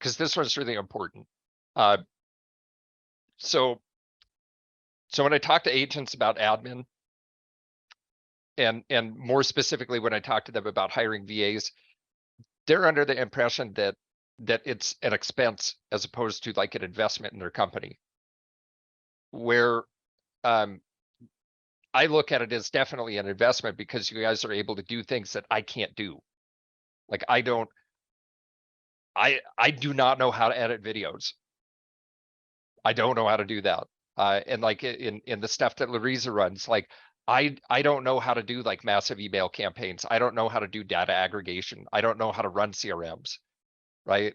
because this one's really important. Uh, so when I talk to agents about admin, and more specifically when I talk to them about hiring VAs, they're under the impression that it's an expense as opposed to like an investment in their company. Where I look at it as definitely an investment, because you guys are able to do things that I can't do. Like I do not know how to edit videos. I don't know how to do that. And like in the stuff that Larissa runs, like I don't know how to do like massive email campaigns. I don't know how to do data aggregation. I don't know how to run CRMs, right?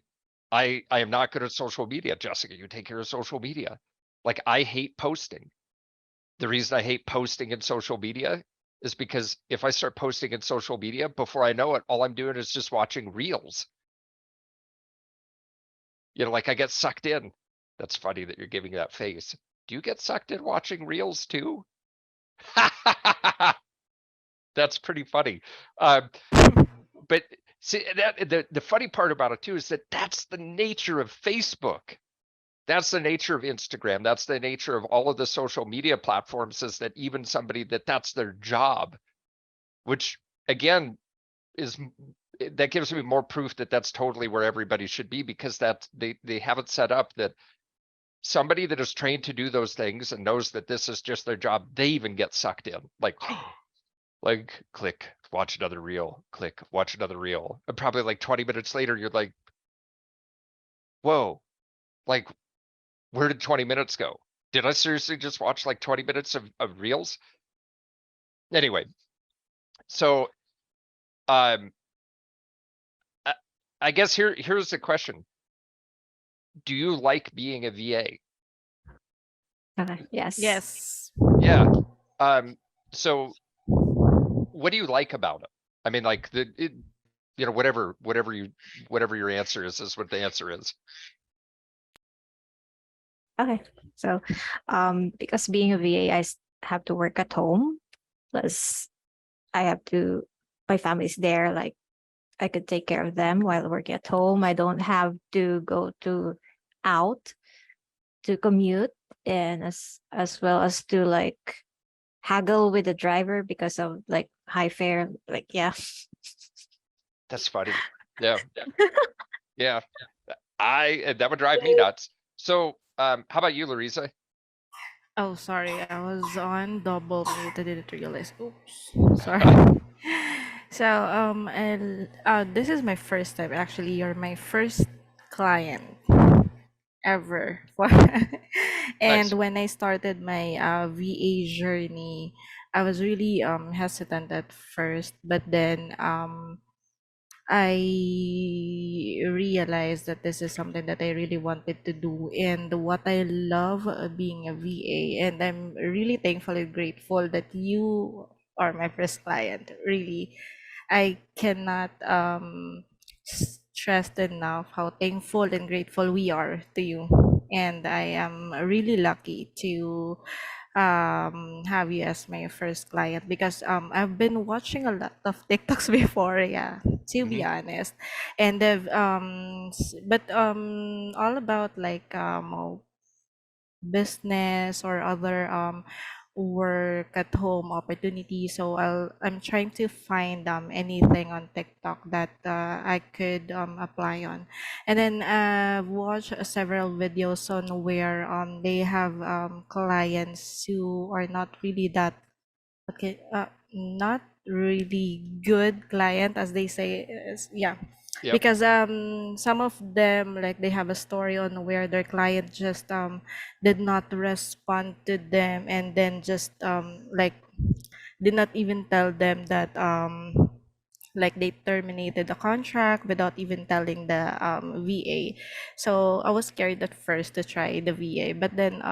I am not good at social media. Jessica, you take care of social media. Like I hate posting. The reason I hate posting in social media is because if I start posting in social media, before I know it, all I'm doing is just watching reels. Like I get sucked in. That's funny that you're giving that face. Do you get sucked in watching reels too? That's pretty funny. But see, the funny part about it too is that that's the nature of Facebook. That's the nature of Instagram. That's the nature of all of the social media platforms, is that even somebody that's their job, which again that gives me more proof that that's totally where everybody should be, because that they have it set up that somebody that is trained to do those things and knows that this is just their job, they even get sucked in. Like click, watch another reel, click, watch another reel. And probably like 20 minutes later, you're like, whoa, like where did 20 minutes go? Did I seriously just watch like 20 minutes of reels? Anyway, so I guess here's the question. Do you like being a VA? Yes. Yes. Yeah. So what do you like about it? I mean, like whatever your answer is what the answer is. Okay. So, because being a VA, have to work at home. Plus, I have to. My family's there. Like I could take care of them while working at home. I don't have to go to out to commute, and as well as to like haggle with the driver because of like high fare. Like yeah. That's funny. Yeah. Yeah. That would drive me nuts. So, how about you, Larissa? Oh, sorry. I was on double mute. I didn't realize. Oops. Sorry. So, this is my first time. Actually, you're my first client ever. And Nice. when I started my VA journey, I was really hesitant at first, but then I realized that this is something that I really wanted to do and what I love being a VA. And I'm really thankful and grateful that you are my first client. Really, I cannot stress enough how thankful and grateful we are to you. And I am really lucky to have you as my first client because I've been watching a lot of TikToks before, yeah, to be Hmm. honest. And I've but all about like business or other work at home opportunity. So I'm trying to find anything on TikTok that I could apply on. And then I've watched several videos on where they have clients who are not really that okay, not really good client as they say. Yeah, Yep. because some of them like they have a story on where their client just did not respond to them and then just like did not even tell them that like they terminated the contract without even telling the VA. So I was scared at first to try the VA, but then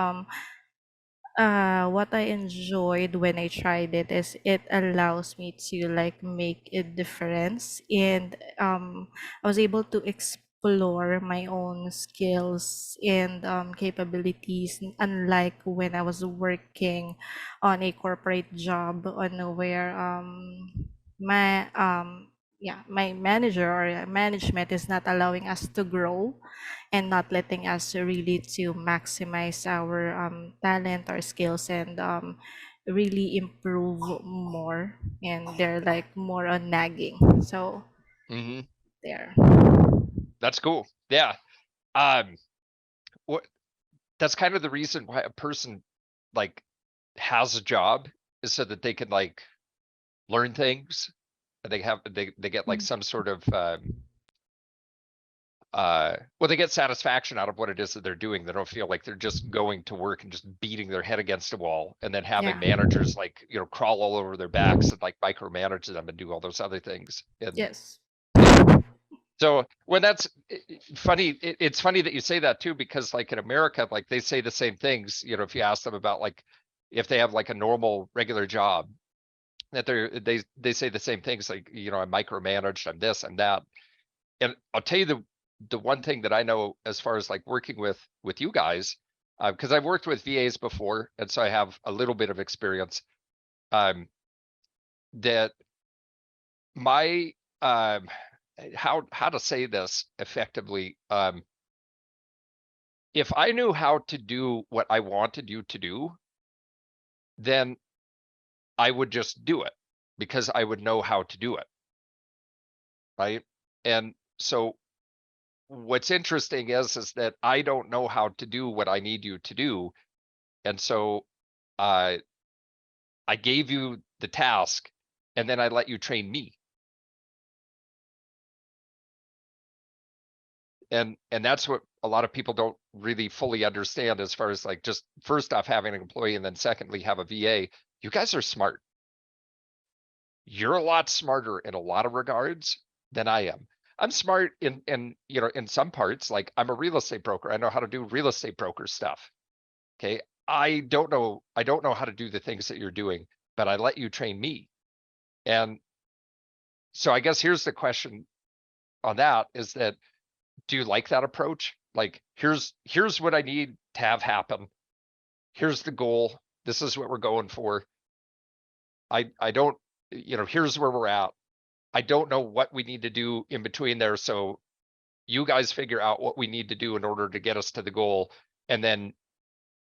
what I enjoyed when I tried it is it allows me to like make a difference and I was able to explore my own skills and capabilities unlike when I was working on a corporate job on where my my manager or management is not allowing us to grow and not letting us really to maximize our talent or skills and really improve more, and they're like more on nagging, so there. That's cool. Yeah. What that's kind of the reason why a person like has a job, is so that they can like learn things, and they get like some sort of well, they get satisfaction out of what it is that they're doing. They don't feel like they're just going to work and just beating their head against a wall, and then having Yeah. managers like, you know, crawl all over their backs and like micromanage them and do all those other things. And Yes. so when that's funny, it's funny that you say that too, because like in America, like they say the same things, you know, if you ask them about like if they have like a normal regular job, that they say the same things, like, you know, I'm micromanaged, I'm this, I'm that. And I'll tell you the one thing that I know as far as like working with you guys, because I've worked with VAs before, and so I have a little bit of experience, that my how to say this effectively, if I knew how to do what I wanted you to do, then I would just do it, because I would know how to do it, right? And so what's interesting is that I don't know how to do what I need you to do, and so I gave you the task, and then I let you train me. And that's what a lot of people don't really fully understand, as far as like just first off having an employee, and then secondly have a VA. You guys are smart. You're a lot smarter in a lot of regards than I am. I'm smart in you know, in some parts, like I'm a real estate broker. I know how to do real estate broker stuff. Okay. I don't know how to do the things that you're doing, but I let you train me. And so I guess here's the question on that, is that, do you like that approach? Like, here's what I need to have happen. Here's the goal. This is what we're going for. I don't, you know, here's where we're at. I don't know what we need to do in between there. So you guys figure out what we need to do in order to get us to the goal. And then,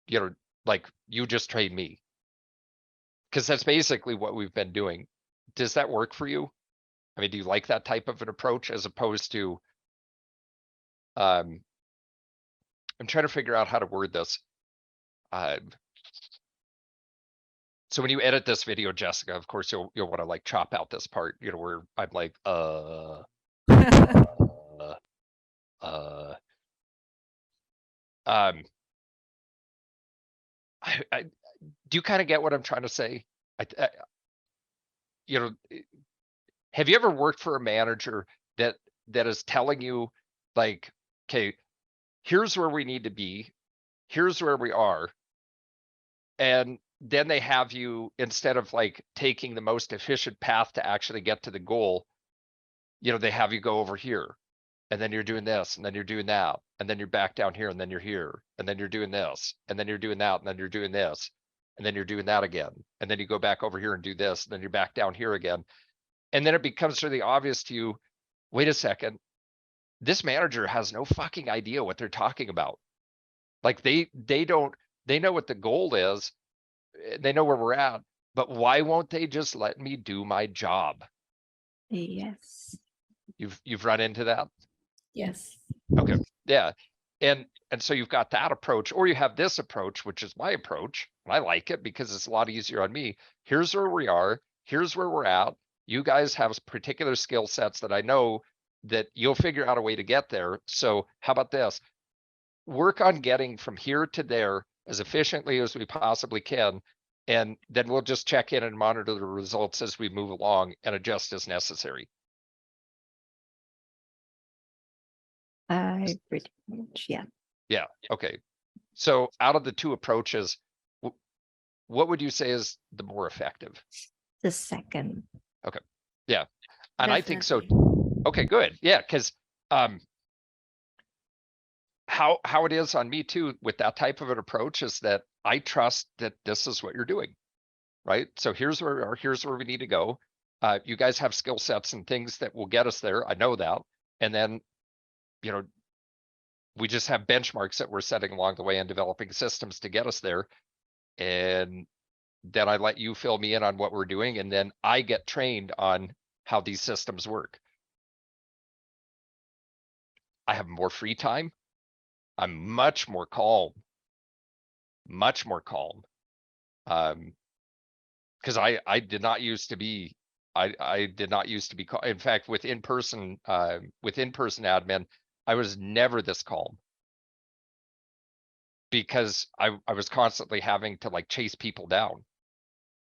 you know, like, you just train me. Because that's basically what we've been doing. Does that work for you? I mean, do you like that type of an approach, as opposed to, I'm trying to figure out how to word this. So when you edit this video, Jessica, of course, you'll want to like chop out this part, you know, where I'm like, I do you kind of get what I'm trying to say? You know, have you ever worked for a manager that is telling you like, okay, here's where we need to be, here's where we are, and then they have you, instead of like taking the most efficient path to actually get to the goal, you know, they have you go over here, and then you're doing this, and then you're doing that, and then you're back down here, and then you're here, and then you're doing this, and then you're doing that, and then you're doing this, and then you're doing that again, and then you go back over here and do this, and then you're back down here again. And then it becomes really obvious to you, wait a second, this manager has no fucking idea what they're talking about. Like they know what the goal is, they know where we're at, but why won't they just let me do my job? Yes. You've run into that? Yes. Okay. Yeah. And so you've got that approach, or you have this approach, which is my approach. And I like it because it's a lot easier on me. Here's where we are. Here's where we're at. You guys have particular skill sets that I know that you'll figure out a way to get there. So how about this? Work on getting from here to there as efficiently as we possibly can. And then we'll just check in and monitor the results as we move along and adjust as necessary. Pretty much, yeah. Yeah. Okay. So out of the two approaches, what would you say is the more effective? The second. Okay. Yeah. And I think so. Definitely. Okay, good. Yeah. Cause, how it is on me too, with that type of an approach, is that I trust that this is what you're doing, right? So here's where we are, here's where we need to go. You guys have skill sets and things that will get us there. I know that. And then, you know, we just have benchmarks that we're setting along the way and developing systems to get us there. And then I let you fill me in on what we're doing. And then I get trained on how these systems work. I have more free time. I'm much more calm. Much more calm. Because I did not used to be, I did not used to be, in fact, with in-person admin, I was never this calm. Because I was constantly having to like chase people down.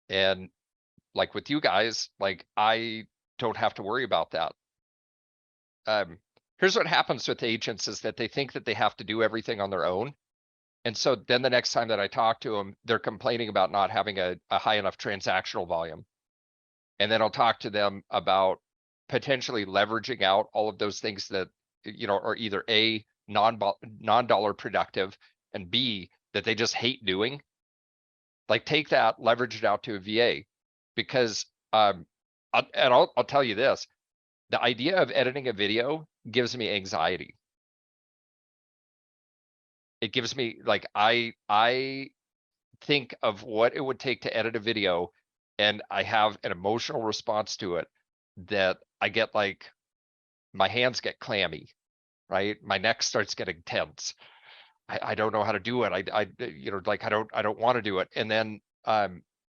And like with you guys, like I don't have to worry about that. Here's what happens with agents is that they think that they have to do everything on their own. And so then the next time that I talk to them, they're complaining about not having a high enough transactional volume. And then I'll talk to them about potentially leveraging out all of those things that, you know, are either A, non-dollar productive, and B, that they just hate doing. Like take that, leverage it out to a VA, because I'll tell you this, the idea of editing a video gives me anxiety. It gives me like, I think of what it would take to edit a video, and I have an emotional response to it that I get like, my hands get clammy, right? My neck starts getting tense. I don't know how to do it. I you know, like I don't want to do it. And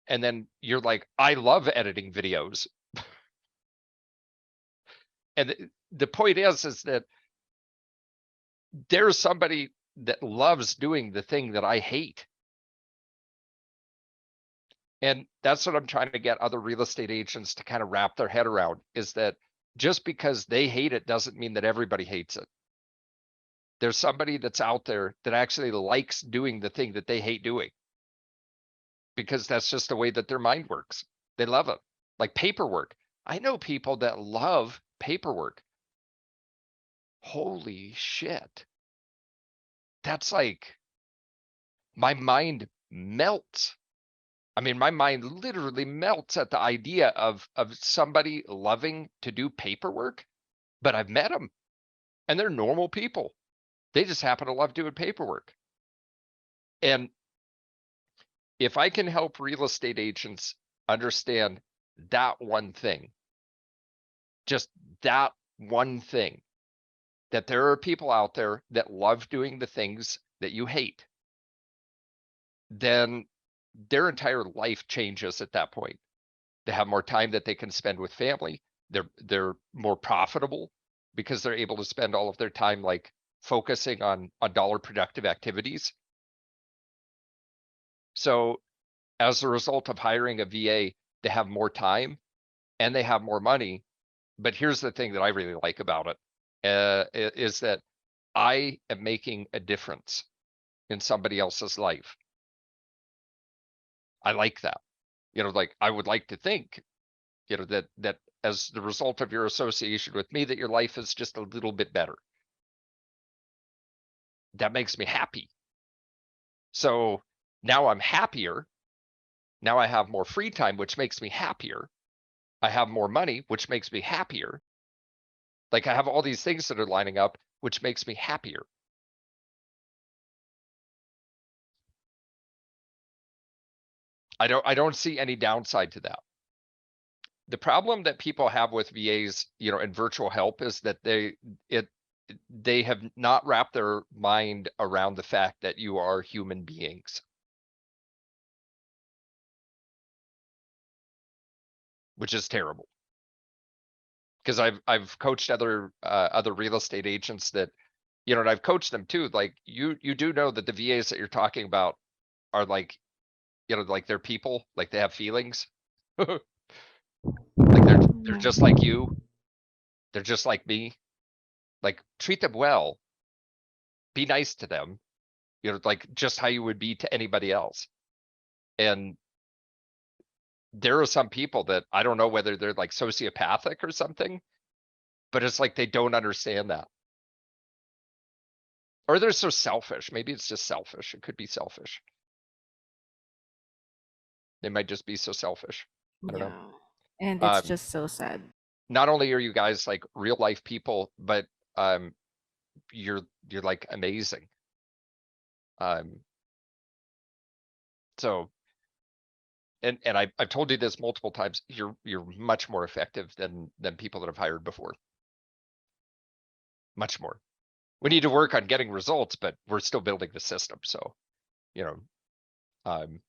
then you're like, I love editing videos. And the point is that there's somebody that loves doing the thing that I hate. And that's what I'm trying to get other real estate agents to kind of wrap their head around, is that just because they hate it doesn't mean that everybody hates it. There's somebody that's out there that actually likes doing the thing that they hate doing, because that's just the way that their mind works. They love it. Like paperwork. I know people that love paperwork. Holy shit. That's like, my mind melts. I mean, my mind literally melts at the idea of somebody loving to do paperwork, but I've met them and they're normal people. They just happen to love doing paperwork. And if I can help real estate agents understand that one thing, just that one thing, that there are people out there that love doing the things that you hate, then their entire life changes at that point. They have more time that they can spend with family. They're more profitable because they're able to spend all of their time like focusing on dollar productive activities. So as a result of hiring a VA, they have more time and they have more money. But here's the thing that I really like about it, is that I am making a difference in somebody else's life. I like that. You know, like I would like to think, you know, that as the result of your association with me, that your life is just a little bit better. That makes me happy. So now I'm happier. Now I have more free time, which makes me happier. I have more money, which makes me happier. Like I have all these things that are lining up, which makes me happier. I don't see any downside to that. The problem that people have with VAs, you know, and virtual help is that they have not wrapped their mind around the fact that you are human beings. Which is terrible. Because I've coached other real estate agents that, you know, and I've coached them too. Like you do know that the VAs that you're talking about are like, you know, like they're people, like they have feelings. Like they're just like you. They're just like me. Like treat them well. Be nice to them. You know, like just how you would be to anybody else. And there are some people that I don't know whether they're like sociopathic or something, but it's like they don't understand that. Or they're so selfish. Maybe it's just selfish. It could be selfish. They might just be so selfish. I don't know. And it's Um, just so sad. not only are you guys like real life people, but you're like amazing. So, and I've told you this multiple times, you're much more effective than people that I've hired before. Much more. We need to work on getting results, but we're still building the system. So, you know,